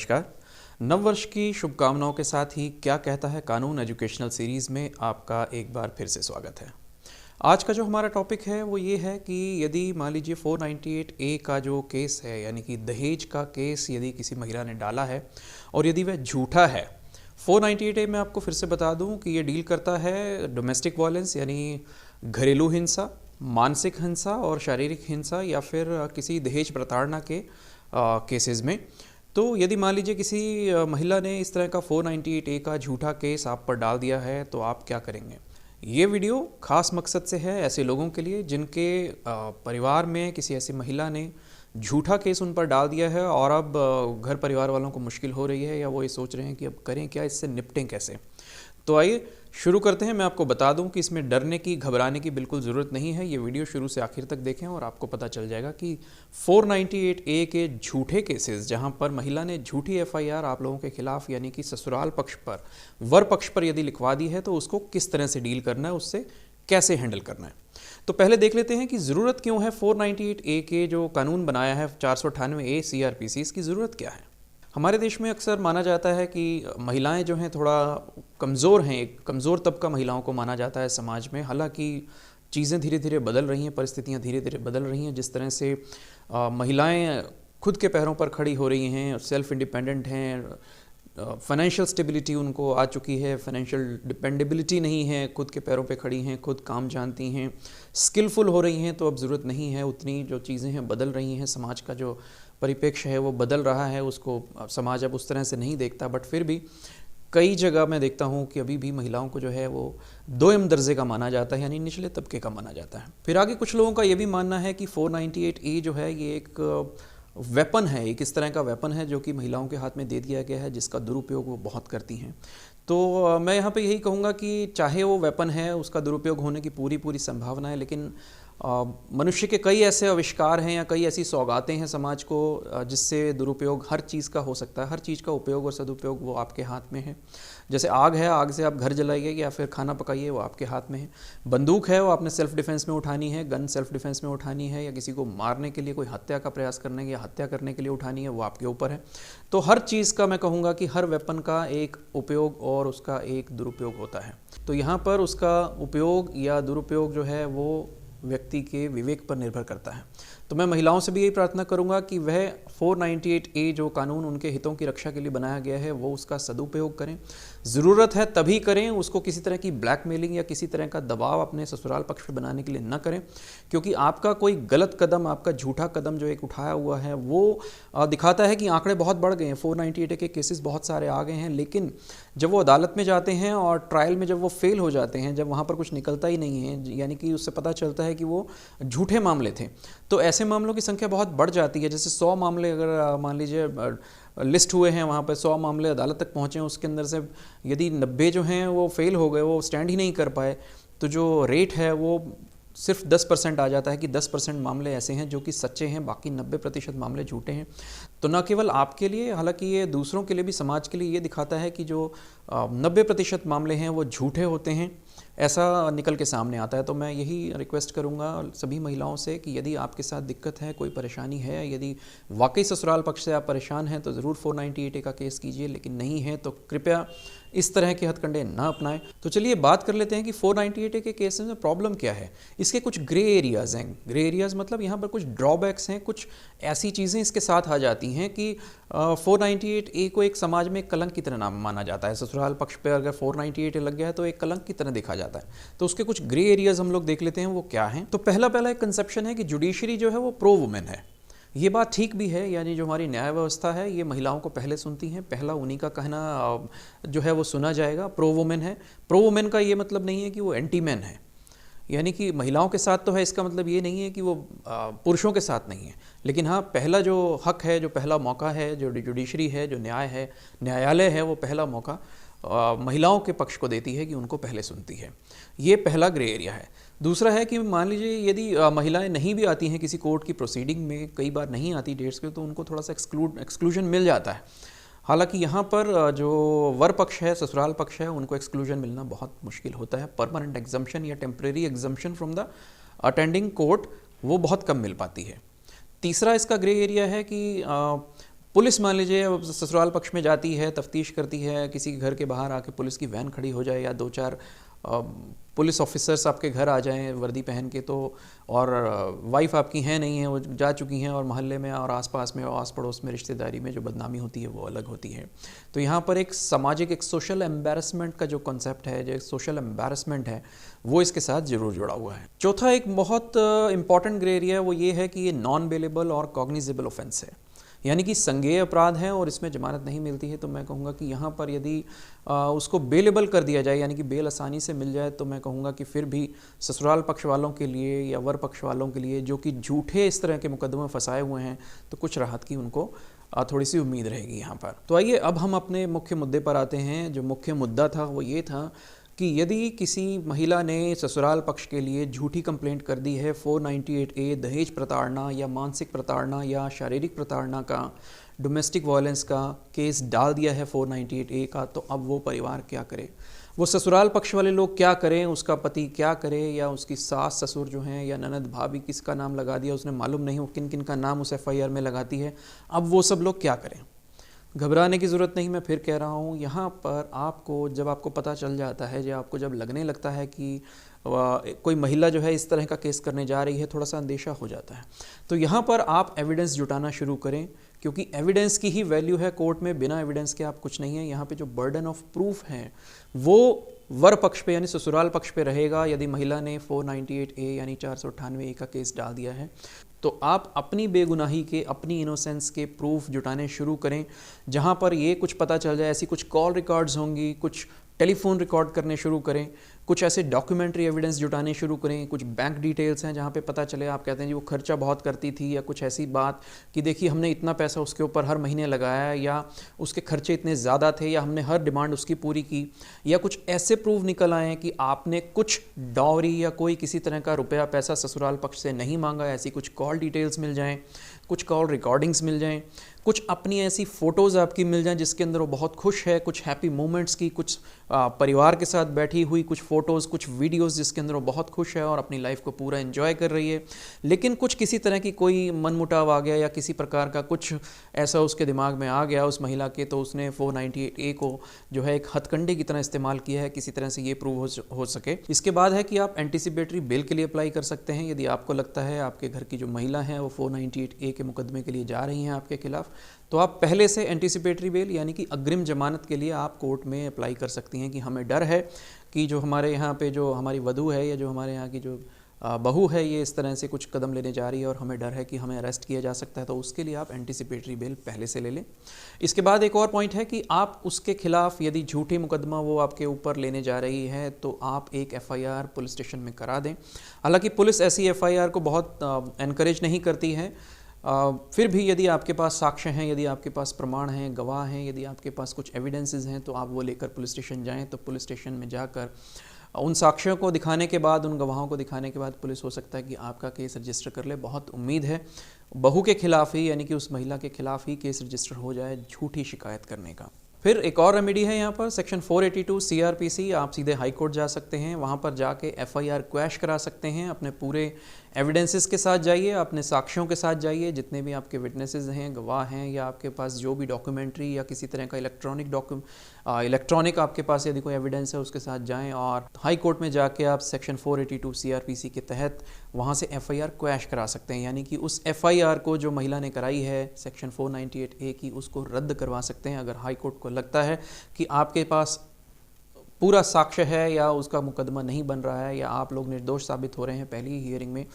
नमस्कार। नववर्ष की शुभकामनाओं के साथ ही क्या कहता है कानून एजुकेशनल सीरीज़ में आपका एक बार फिर से स्वागत है। आज का जो हमारा टॉपिक है वो ये है कि यदि मान लीजिए 498A का जो केस है, यानी कि दहेज का केस यदि किसी महिला ने डाला है और यदि वह झूठा है। 498A में आपको फिर से बता दूं कि ये डील करता है डोमेस्टिक वायलेंस यानी घरेलू हिंसा, मानसिक हिंसा और शारीरिक हिंसा या फिर किसी दहेज प्रताड़ना के केसेस में। तो यदि मान लीजिए किसी महिला ने इस तरह का 498A का झूठा केस आप पर डाल दिया है तो आप क्या करेंगे। ये वीडियो खास मकसद से है ऐसे लोगों के लिए जिनके परिवार में किसी ऐसी महिला ने झूठा केस उन पर डाल दिया है और अब घर परिवार वालों को मुश्किल हो रही है या वो ये सोच रहे हैं कि अब करें क्या, इससे निपटें कैसे। तो आइए शुरू करते हैं। मैं आपको बता दूं कि इसमें डरने की, घबराने की बिल्कुल ज़रूरत नहीं है। ये वीडियो शुरू से आखिर तक देखें और आपको पता चल जाएगा कि 498A के झूठे केसेस, जहां पर महिला ने झूठी FIR आप लोगों के खिलाफ यानी कि ससुराल पक्ष पर, वर पक्ष पर यदि लिखवा दी है तो उसको किस तरह से डील करना है, उससे कैसे हैंडल करना है। तो पहले देख लेते हैं कि ज़रूरत क्यों है 498A के जो कानून बनाया है 498A CRPC, इसकी ज़रूरत क्या है। हमारे देश में अक्सर माना जाता है कि महिलाएं जो हैं थोड़ा कमज़ोर हैं, एक कमज़ोर तबका महिलाओं को माना जाता है समाज में। हालांकि चीज़ें धीरे धीरे बदल रही हैं, परिस्थितियां धीरे धीरे बदल रही हैं। जिस तरह से महिलाएं खुद के पैरों पर खड़ी हो रही हैं, सेल्फ इंडिपेंडेंट हैं, फाइनेंशियल स्टेबिलिटी उनको आ चुकी है, फाइनेंशियल डिपेंडेबिलिटी नहीं है, खुद के पैरों पे खड़ी हैं, खुद काम जानती हैं, स्किलफुल हो रही हैं। तो अब ज़रूरत नहीं है उतनी, जो चीज़ें हैं बदल रही हैं, समाज का जो परिप्रेक्ष्य है वो बदल रहा है, उसको समाज अब उस तरह से नहीं देखता। बट फिर भी कई जगह मैं देखता हूँ कि अभी भी महिलाओं को जो है वो दोयम दर्जे का माना जाता है, यानी निचले तबके का माना जाता है। फिर आगे कुछ लोगों का ये भी मानना है कि 498A जो है ये एक वेपन है, एक इस तरह का वेपन है जो कि महिलाओं के हाथ में दे दिया गया है, जिसका दुरुपयोग वो बहुत करती हैं। तो मैं यहाँ पे यही कहूँगा कि चाहे वो वेपन है, उसका दुरुपयोग होने की पूरी संभावना है, लेकिन मनुष्य के कई ऐसे आविष्कार हैं या कई ऐसी सौगातें हैं समाज को जिससे दुरुपयोग हर चीज़ का हो सकता है। हर चीज़ का उपयोग और सदुपयोग वो आपके हाथ में है। जैसे आग है, आग से आप घर जलाइए या फिर खाना पकाइए, वो आपके हाथ में है। बंदूक है, वो आपने सेल्फ डिफेंस में उठानी है, गन सेल्फ डिफेंस में उठानी है, या किसी को मारने के लिए, कोई हत्या का प्रयास करने या हत्या करने के लिए उठानी है, वो आपके ऊपर है। तो हर चीज़ का मैं कहूँगा कि हर वेपन का एक उपयोग और उसका एक दुरुपयोग होता है। तो यहाँ पर उसका उपयोग या दुरुपयोग जो है वो व्यक्ति के विवेक पर निर्भर करता है। तो मैं महिलाओं से भी यही प्रार्थना करूंगा कि वह 498A जो कानून उनके हितों की रक्षा के लिए बनाया गया है वो उसका सदुपयोग करें। ज़रूरत है तभी करें, उसको किसी तरह की ब्लैकमेलिंग या किसी तरह का दबाव अपने ससुराल पक्ष पर बनाने के लिए न करें, क्योंकि आपका कोई गलत कदम, आपका झूठा कदम जो एक उठाया हुआ है वो दिखाता है कि आंकड़े बहुत बढ़ गए हैं। 498A के केसेस बहुत सारे आ गए हैं, लेकिन जब वो अदालत में जाते हैं और ट्रायल में जब वो फेल हो जाते हैं, जब वहाँ पर कुछ निकलता ही नहीं है, यानी कि उससे पता चलता है कि वो झूठे मामले थे, तो ऐसे मामलों की संख्या बहुत बढ़ जाती है। जैसे 100 मामले अगर मान लीजिए लिस्ट हुए हैं, वहाँ पर 100 मामले अदालत तक पहुँचे, उसके अंदर से यदि 90 जो हैं वो फेल हो गए, वो स्टैंड ही नहीं कर पाए, तो जो रेट है वो सिर्फ 10% आ जाता है कि 10% मामले ऐसे हैं जो कि सच्चे हैं, बाकी 90% मामले झूठे हैं। तो न केवल आपके लिए, हालांकि ये दूसरों के लिए भी, समाज के लिए ये दिखाता है कि जो 90% मामले हैं वो झूठे होते हैं, ऐसा निकल के सामने आता है। तो मैं यही रिक्वेस्ट करूंगा सभी महिलाओं से कि यदि आपके साथ दिक्कत है, कोई परेशानी है, यदि वाकई ससुराल पक्ष से आप परेशान हैं तो ज़रूर 498A का केस कीजिए, लेकिन नहीं है तो कृपया इस तरह के हथकंडे ना अपनाएं। तो चलिए बात कर लेते हैं कि 498A के केस में प्रॉब्लम क्या है। इसके कुछ ग्रे एरियाज़ हैं। ग्रे एरियाज़ मतलब यहाँ पर कुछ ड्रॉबैक्स हैं, कुछ ऐसी चीज़ें इसके साथ आ जाती हैं कि 498A को एक समाज में एक कलंक की तरह नाम माना जाता है। ससुराल पक्ष पर अगर 498A लग गया है तो एक कलंक की तरह देखा जाता है। तो उसके कुछ ग्रे एरियाज़ हम लोग देख लेते हैं, वो क्या हैं। तो पहला एक कंसेप्शन है कि जुडिशरी जो है वो प्रो वुमेन है। ये बात ठीक भी है, यानी जो हमारी न्याय व्यवस्था है ये महिलाओं को पहले सुनती हैं, पहला उन्हीं का कहना जो है वो सुना जाएगा। प्रो वुमेन है। प्रो वुमेन का ये मतलब नहीं है कि वो एंटी मैन है, यानी कि महिलाओं के साथ तो है, इसका मतलब ये नहीं है कि वो पुरुषों के साथ नहीं है। लेकिन हाँ, पहला जो हक है, जो पहला मौका है, जो जुडिशरी है, जो न्याय है, न्यायालय है, वो पहला मौका महिलाओं के पक्ष को देती है कि उनको पहले सुनती है। ये पहला ग्रे एरिया है। दूसरा है कि मान लीजिए यदि महिलाएं नहीं भी आती हैं किसी कोर्ट की प्रोसीडिंग में, कई बार नहीं आती डेट्स के, तो उनको थोड़ा सा एक्सक्लूजन मिल जाता है। हालांकि यहाँ पर जो वर पक्ष है, ससुराल पक्ष है, उनको एक्सक्लूजन मिलना बहुत मुश्किल होता है। परमानेंट एग्जम्पशन या temporary exemption from the attending court वो बहुत कम मिल पाती है। तीसरा इसका ग्रे एरिया है कि पुलिस मान लीजिए अब ससुराल पक्ष में जाती है, तफ्तीश करती है, किसी के घर के बाहर आके पुलिस की वैन खड़ी हो जाए या दो चार पुलिस ऑफिसर्स आपके घर आ जाएं वर्दी पहन के, तो और वाइफ आपकी है नहीं है, वो जा चुकी हैं, और मोहल्ले में और आसपास में और आस पड़ोस में रिश्तेदारी में जो बदनामी होती है वो अलग होती है। तो यहाँ पर एक सामाजिक, एक सोशल एम्बैरसमेंट का जो कॉन्सेप्ट है, जो एक सोशल एम्बैरसमेंट है, वो इसके साथ ज़रूर जुड़ा हुआ है। चौथा एक बहुत इंपॉर्टेंट ग्रे एरिया है, वो ये है कि ये नॉन बेलेबल और कॉग्निजेबल ऑफेंस है, यानी कि संज्ञेय अपराध है और इसमें जमानत नहीं मिलती है। तो मैं कहूँगा कि यहाँ पर यदि उसको बेलेबल कर दिया जाए, यानी कि बेल आसानी से मिल जाए, तो मैं कहूँगा कि फिर भी ससुराल पक्ष वालों के लिए या वर पक्ष वालों के लिए जो कि झूठे इस तरह के मुकदमे फंसाए हुए हैं, तो कुछ राहत की उनको थोड़ी सी उम्मीद रहेगी यहाँ पर। तो आइए अब हम अपने मुख्य मुद्दे पर आते हैं। जो मुख्य मुद्दा था वो ये था कि यदि किसी महिला ने ससुराल पक्ष के लिए झूठी कंप्लेंट कर दी है 498A दहेज प्रताड़ना या मानसिक प्रताड़ना या शारीरिक प्रताड़ना का, डोमेस्टिक वायलेंस का केस डाल दिया है 498A का, तो अब वो परिवार क्या करे, वो ससुराल पक्ष वाले लोग क्या करें, उसका पति क्या करे, या उसकी सास ससुर जो हैं या ननद भाभी किसका नाम लगा दिया उसने, मालूम नहीं वो किन किन का नाम उस FIR में लगाती है, अब वो सब लोग क्या करें। घबराने की ज़रूरत नहीं, मैं फिर कह रहा हूँ, यहाँ पर आपको जब आपको पता चल जाता है, जब आपको जब लगने लगता है कि कोई महिला जो है इस तरह का केस करने जा रही है, थोड़ा सा अंदेशा हो जाता है। तो यहाँ पर आप एविडेंस जुटाना शुरू करें, क्योंकि एविडेंस की ही वैल्यू है कोर्ट में, बिना एविडेंस के आप कुछ नहीं है। यहाँ पे जो बर्डन ऑफ प्रूफ है वो वर पक्ष पे यानी ससुराल पक्ष पे रहेगा। यदि महिला ने 498A यानी 498A का केस डाल दिया है, तो आप अपनी बेगुनाही के, अपनी इनोसेंस के प्रूफ जुटाने शुरू करें। जहाँ पर ये कुछ पता चल जाए, ऐसी कुछ कॉल रिकॉर्ड्स होंगी, कुछ टेलीफोन रिकॉर्ड करने शुरू करें, कुछ ऐसे डॉक्यूमेंट्री एविडेंस जुटाने शुरू करें, कुछ बैंक डिटेल्स हैं जहाँ पे पता चले, आप कहते हैं जी वो खर्चा बहुत करती थी, या कुछ ऐसी बात कि देखिए हमने इतना पैसा उसके ऊपर हर महीने लगाया, या उसके खर्चे इतने ज़्यादा थे, या हमने हर डिमांड उसकी पूरी की, या कुछ ऐसे प्रूफ निकल आए कि आपने कुछ डॉवरी या कोई किसी तरह का रुपया पैसा ससुराल पक्ष से नहीं मांगा, ऐसी कुछ कॉल डिटेल्स मिल जाएँ, कुछ कॉल रिकॉर्डिंग्स मिल जाएँ, कुछ अपनी ऐसी फ़ोटोज़ आपकी मिल जाएं जिसके अंदर वो बहुत खुश है, कुछ हैप्पी मोमेंट्स की, कुछ परिवार के साथ बैठी हुई कुछ फ़ोटोज़, कुछ वीडियोज़ जिसके अंदर वो बहुत खुश है और अपनी लाइफ को पूरा एंजॉय कर रही है। लेकिन कुछ किसी तरह की कोई मनमुटाव आ गया या किसी प्रकार का कुछ ऐसा उसके दिमाग में आ गया उस महिला के, तो उसने 498A को जो है एक हथकंडे की तरह इस्तेमाल किया है, किसी तरह से ये प्रूव हो सके। इसके बाद है कि आप एंटीसिपेटरी बेल के लिए अप्लाई कर सकते हैं। यदि आपको लगता है आपके घर की जो महिला है वो 498A के मुकदमे के लिए जा रही हैं आपके खिलाफ, तो आप पहले से एंटीसिपेटरी बेल यानी कि अग्रिम जमानत के लिए आप कोर्ट में अप्लाई कर सकती हैं कि हमें डर है कि जो हमारे यहाँ पे जो हमारी वधू है या जो हमारे यहाँ की जो बहू है ये इस तरह से कुछ कदम लेने जा रही है और हमें डर है कि हमें अरेस्ट किया जा सकता है, तो उसके लिए आप एंटीसिपेटरी बेल पहले से ले लें। इसके बाद एक और पॉइंट है कि आप उसके खिलाफ यदि झूठी मुकदमा वो आपके ऊपर लेने जा रही है तो आप एक FIR पुलिस स्टेशन में करा दें। हालांकि पुलिस ऐसी FIR को बहुत एनकरेज नहीं करती है, फिर भी यदि आपके पास साक्ष्य हैं, यदि आपके पास प्रमाण हैं, गवाह हैं, यदि आपके पास कुछ एविडेंसेस हैं, तो आप वो लेकर पुलिस स्टेशन जाएं। तो पुलिस स्टेशन में जाकर उन साक्ष्यों को दिखाने के बाद, उन गवाहों को दिखाने के बाद पुलिस हो सकता है कि आपका केस रजिस्टर कर ले। बहुत उम्मीद है बहू के खिलाफ ही यानी कि उस महिला के खिलाफ ही केस रजिस्टर हो जाए झूठी शिकायत करने का। फिर एक और रेमेडी है यहाँ पर, सेक्शन 482 CRPC। आप सीधे हाई कोर्ट जा सकते हैं, वहाँ पर जाके FIR क्वैश करा सकते हैं। अपने पूरे एविडेंसेस के साथ जाइए, अपने साक्ष्यों के साथ जाइए, जितने भी आपके विटनेसेस हैं, गवाह हैं, या आपके पास जो भी डॉक्यूमेंट्री या किसी तरह का इलेक्ट्रॉनिक आपके पास यदि कोई एविडेंस है उसके साथ जाएं और हाई कोर्ट में जाके आप सेक्शन 482 CRPC के तहत वहाँ से FIR क्वैश करा सकते हैं। यानी कि उस FIR को जो महिला ने कराई है सेक्शन 498A की, उसको रद्द करवा सकते हैं। अगर हाई कोर्ट को लगता है कि आपके पास पूरा साक्ष्य है या उसका मुकदमा नहीं बन रहा है या आप लोग निर्दोष साबित हो रहे हैं पहली ही हियरिंग में,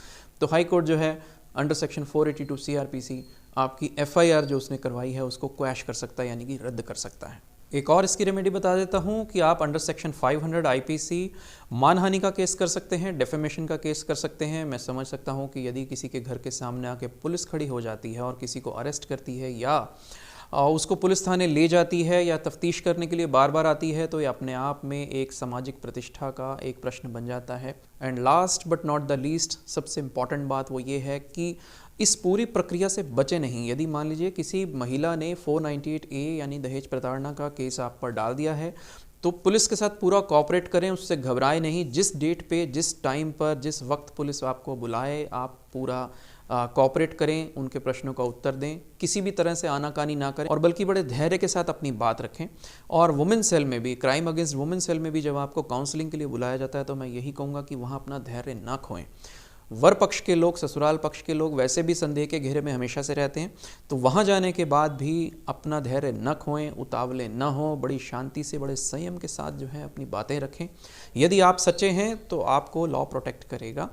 तो हाई कोर्ट जो है अंडर सेक्शन 482 CRPC आपकी FIR जो उसने करवाई है उसको क्वैश कर सकता है, यानी कि रद्द कर सकता है। एक और इसकी रेमेडी बता देता हूं कि आप अंडर सेक्शन 500 IPC मानहानि का केस कर सकते हैं, डेफेमेशन का केस कर सकते हैं। मैं समझ सकता हूं कि यदि किसी के घर के सामने आके पुलिस खड़ी हो जाती है और किसी को अरेस्ट करती है या उसको पुलिस थाने ले जाती है या तफ्तीश करने के लिए बार बार आती है, तो ये अपने आप में एक सामाजिक प्रतिष्ठा का एक प्रश्न बन जाता है। And last but not the least, सबसे इम्पॉर्टेंट बात वो ये है कि इस पूरी प्रक्रिया से बचे नहीं। यदि मान लीजिए किसी महिला ने 498A यानी दहेज प्रताड़ना का केस आप पर डाल दिया है, तो पुलिस के साथ पूरा कोऑपरेट करें, उससे घबराए नहीं। जिस डेट पे, जिस टाइम पर, जिस वक्त पुलिस आपको बुलाए, आप पूरा कोऑपरेट करें, उनके प्रश्नों का उत्तर दें, किसी भी तरह से आनाकानी ना करें और बल्कि बड़े धैर्य के साथ अपनी बात रखें। और वुमेन सेल में भी, क्राइम अगेंस्ट वुमेन सेल में भी जब आपको काउंसलिंग के लिए बुलाया जाता है तो मैं यही कहूँगा कि वहाँ अपना धैर्य ना खोएं। वर पक्ष के लोग, ससुराल पक्ष के लोग वैसे भी संदेह के घेरे में हमेशा से रहते हैं, तो वहाँ जाने के बाद भी अपना धैर्य न खोएं, उतावले न हो, बड़ी शांति से, बड़े संयम के साथ जो है अपनी बातें रखें। यदि आप सच्चे हैं तो आपको लॉ प्रोटेक्ट करेगा,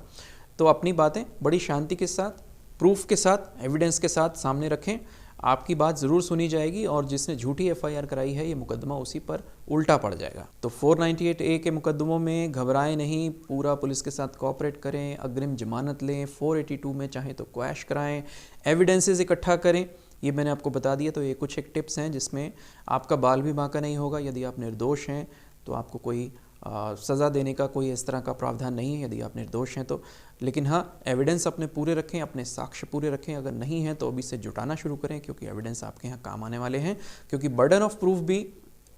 तो अपनी बातें बड़ी शांति के साथ, प्रूफ के साथ, एविडेंस के साथ सामने रखें। आपकी बात ज़रूर सुनी जाएगी और जिसने झूठी एफआईआर कराई है ये मुकदमा उसी पर उल्टा पड़ जाएगा। तो 498A के मुकदमों में घबराएं नहीं, पूरा पुलिस के साथ कोऑपरेट करें, अग्रिम जमानत लें, 482 में चाहे तो क्वैश कराएं, एविडेंसेस इकट्ठा करें। ये मैंने आपको बता दिया। तो ये कुछ एक टिप्स हैं जिसमें आपका बाल भी बांका नहीं होगा। यदि आप निर्दोष हैं तो आपको कोई सज़ा देने का कोई इस तरह का प्रावधान नहीं है यदि आप निर्दोष हैं तो। लेकिन हाँ, एविडेंस अपने पूरे रखें, अपने साक्ष्य पूरे रखें। अगर नहीं है तो अभी से जुटाना शुरू करें, क्योंकि एविडेंस आपके यहाँ काम आने वाले हैं। क्योंकि बर्डन ऑफ प्रूफ भी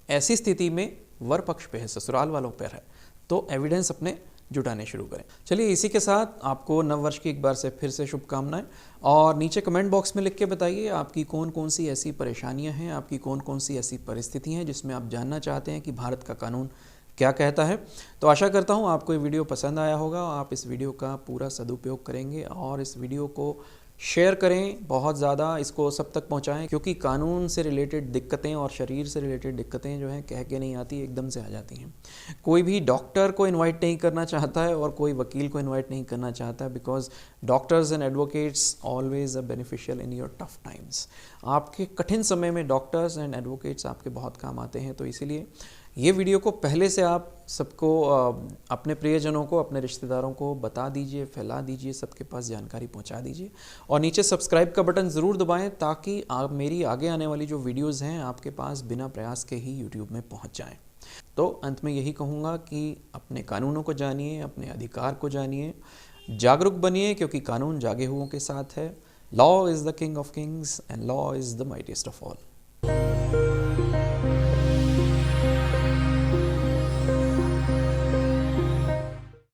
ऐसी स्थिति में वर पक्ष पे है, ससुराल वालों पर है, तो एविडेंस अपने जुटाने शुरू करें। चलिए, इसी के साथ आपको नववर्ष की एक बार से फिर से शुभकामनाएं। और नीचे कमेंट बॉक्स में लिख के बताइए आपकी कौन कौन सी ऐसी परेशानियां हैं, आपकी कौन कौन सी ऐसी परिस्थितियां हैं जिसमें आप जानना चाहते हैं कि भारत का कानून क्या कहता है। तो आशा करता हूँ आपको ये वीडियो पसंद आया होगा, आप इस वीडियो का पूरा सदुपयोग करेंगे और इस वीडियो को शेयर करें, बहुत ज़्यादा इसको सब तक पहुँचाएं, क्योंकि कानून से रिलेटेड दिक्कतें और शरीर से रिलेटेड दिक्कतें जो हैं कह के नहीं आती, एकदम से आ जाती हैं। कोई भी डॉक्टर को इनवाइट नहीं करना चाहता है और कोई वकील को इनवाइट नहीं करना चाहता है, because doctors and advocates always a beneficial in your tough times. आपके कठिन समय में डॉक्टर्स एंड एडवोकेट्स आपके बहुत काम आते हैं। तो इसीलिए ये वीडियो को पहले से आप सबको, अपने प्रियजनों को, अपने रिश्तेदारों को बता दीजिए, फैला दीजिए, सबके पास जानकारी पहुंचा दीजिए। और नीचे सब्सक्राइब का बटन ज़रूर दबाएं ताकि आप मेरी आगे आने वाली जो वीडियोस हैं आपके पास बिना प्रयास के ही यूट्यूब में पहुंच जाएं। तो अंत में यही कहूँगा कि अपने कानूनों को जानिए, अपने अधिकार को जानिए, जागरूक बनिए, क्योंकि कानून जागे हुओं के साथ है। Law is the king of Kings and law is the mightiest of all.